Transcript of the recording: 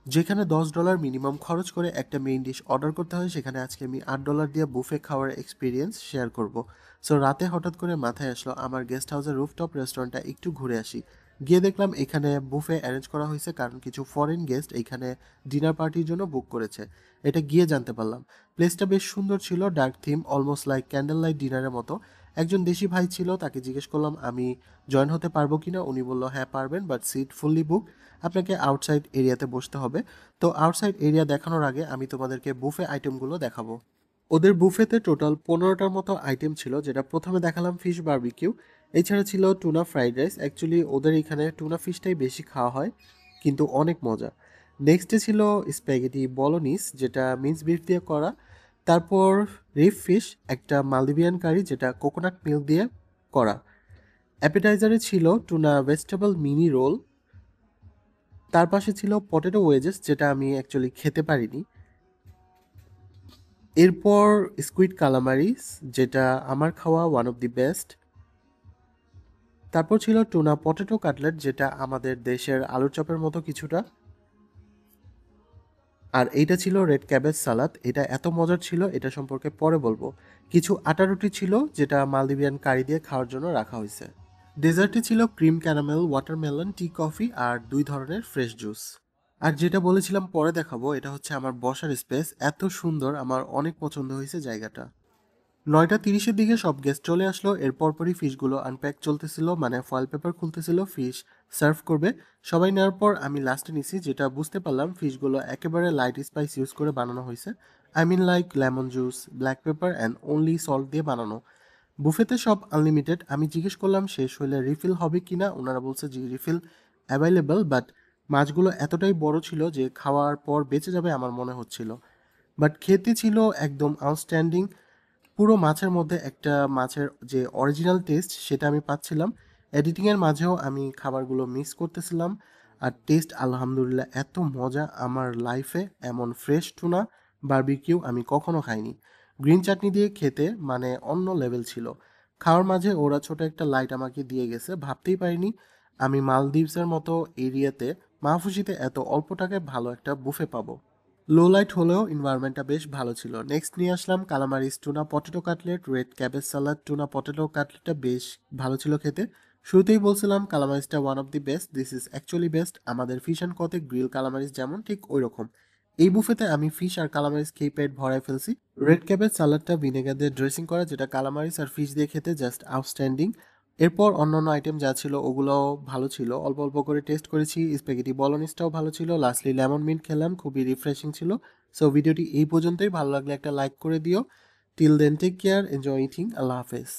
যেখানে $10 মিনিমাম খরচ করে একটা মেইন ডিশ অর্ডার করতে হয়, সেখানে আজকে আমি $8 দিয়ে বুফে খাওয়ার এক্সপিরিয়েন্স শেয়ার করব। সো রাতে হঠাৎ করে মাথায় আসলো আমার গেস্ট হাউসের রুফটপ রেস্টুরেন্টটা একটু ঘুরে আসি। গিয়ে দেখলাম এখানে বুফে অ্যারেঞ্জ করা হয়েছে, কারণ কিছু ফরেন গেস্ট এখানে ডিনার পার্টির জন্য বুক করেছে। এটা গিয়ে জানতে পারলাম। প্লেসটা বেশ সুন্দর ছিল, dark theme, almost like candle light ডিনারের মতো। একজন দেশি ভাই ছিল, তাকে জিজ্ঞেস করলাম আমি জয়েন হতে পারবো কিনা। উনি বলল হ্যাঁ পারবেন, বাট সিট ফুললি বুক, আপনাকে আউটসাইড এরিয়াতে বসতে হবে। তো আউটসাইড এরিয়া দেখানোর আগে আমি তোমাদেরকে বুফে আইটেমগুলো দেখাবো। ওদের বুফেতে টোটাল 15টার মতো আইটেম ছিল, যেটা প্রথমে দেখালাম ফিশ বারবিকিউ। এছাড়া ছিল টুনা ফ্রাইড রাইস। অ্যাকচুয়ালি ওদের এখানে টুনা ফিশটাই বেশি খাওয়া হয়, কিন্তু অনেক মজা। নেক্সটে ছিল স্প্যাগেটি বলোনিস, যেটা মিন্স বিফ দিয়ে করা। তারপর রিফ ফিশ, একটা মালদিভিয়ান কারি যেটা কোকোনাট মিল্ক দিয়ে করা। অ্যাপেটাইজারে ছিল টুনা ভেজিটেবল মিনি রোল। তার পাশে ছিল পটেটো ওয়েজেস, যেটা আমি অ্যাকচুয়ালি খেতে পারিনি। এরপর স্কুইড কালামারিস, যেটা আমার খাওয়া ওয়ান অফ দি বেস্ট। তারপর ছিল টুনা পটেটো কাটলেট, যেটা আমাদের দেশের আলুর চপের মতো কিছুটা। আর এইটা ছিল রেড ক্যাবেজ সালাদ। এটা এত মজার ছিল, এটা সম্পর্কে পরে বলবো। কিছু আটা রুটি ছিল, যেটা মালদিভিয়ান কারি দিয়ে খাওয়ার জন্য রাখা হয়েছে। ডেজার্টে ছিল cream caramel, watermelon, tea coffee আর 2 ধরনের ফ্রেশ জুস। আর যেটা বলেছিলাম পরে দেখাবো, এটা হচ্ছে আমার বসার স্পেস। এত সুন্দর, আমার অনেক পছন্দ হয়েছে জায়গাটা। 9:30-এর দিকে সব গেস্ট চলে আসলো। এর পরপরই ফিশগুলো আনপ্যাক চলতেছিল, মানে ফয়েল পেপার খুলতেছিল, ফিশ সার্ভ করবে। সবাই নেওয়ার পর আমি লাস্টে নিছি, যেটা বুঝতে পারলাম ফিশগুলো একেবারে লাইট স্পাইস ইউজ করে বানানো হয়েছে। I mean like lemon juice, black pepper and only salt দিয়ে বানানো। বুফেতে সব আনলিমিটেড। আমি জিজ্ঞেস করলাম শেষ হলে রিফিল হবে কিনা। ওনারা বলছে যে রিফিল অ্যাভেলেবল, বাট মাছগুলো এতটাই বড় ছিল যে খাওয়ার পর বেঁচে যাবে আমার মনে হচ্ছিল। বাট খেতে ছিল একদম আউটস্ট্যান্ডিং। পুরো মাছের মধ্যে একটা মাছের যে অরিজিনাল টেস্ট সেটা আমি পাচ্ছিলাম। এডিটিংয়ের মাঝেও আমি খাবারগুলো মিস করতেছিলাম। আর টেস্ট আলহামদুলিল্লাহ এত মজা, আমার লাইফে এমন ফ্রেশ টুনা বারবিকিউ আমি কখনো খাইনি। গ্রিন চাটনি দিয়ে খেতে মানে অন্য লেভেল ছিল। খাওয়ার মাঝে ওরা ছোট একটা লাইট আমাকে দিয়ে গেছে, ভাবতেই পারিনি আমি মালদ্বীপসের মতো এরিয়াতে মাহফুসিতে এত অল্প টাকায় ভালো একটা বুফে পাবো। লো লাইট হলেও এনভায়রনমেন্টটা বেশ ভালো ছিল। নেক্সট নিয়ে আসলাম calamaris tuna potato cutlet, red cabbage salad. Tuna potato কাটলেটটা বেশ ভালো ছিল খেতে। শুরুতেই বলছিলাম কালামারিসটা one of the best, this is actually best. আমাদের ফিশ অ্যান্ড কতে গ্রিল কালামারিস যেমন, ঠিক ওই রকম। এই বুফেতে আমি ফিশ আর কালামারিস খেয়ে পেট ভরায় ফেলছি। রেড ক্যাবেজ সালাডটা ভিনেগার দিয়ে ড্রেসিং করা, যেটা কালামারিস আর ফিশ দিয়ে খেতে জাস্ট আউটস্ট্যান্ডিং। এরপর অন্যান্য আইটেম যা ছিল ওগুলোও ভালো ছিল, অল্প অল্প করে টেস্ট করেছি। স্প্যাগেটি বলোনিসটাও ভালো ছিল। লাস্টলি লেমন মিন্ট খেলাম, খুবই রিফ্রেশিং ছিল। সো ভিডিওটি এই পর্যন্তই। ভালো লাগলে একটা লাইক করে দিও। Till then take care, enjoy eating, আল্লাহ হাফেজ।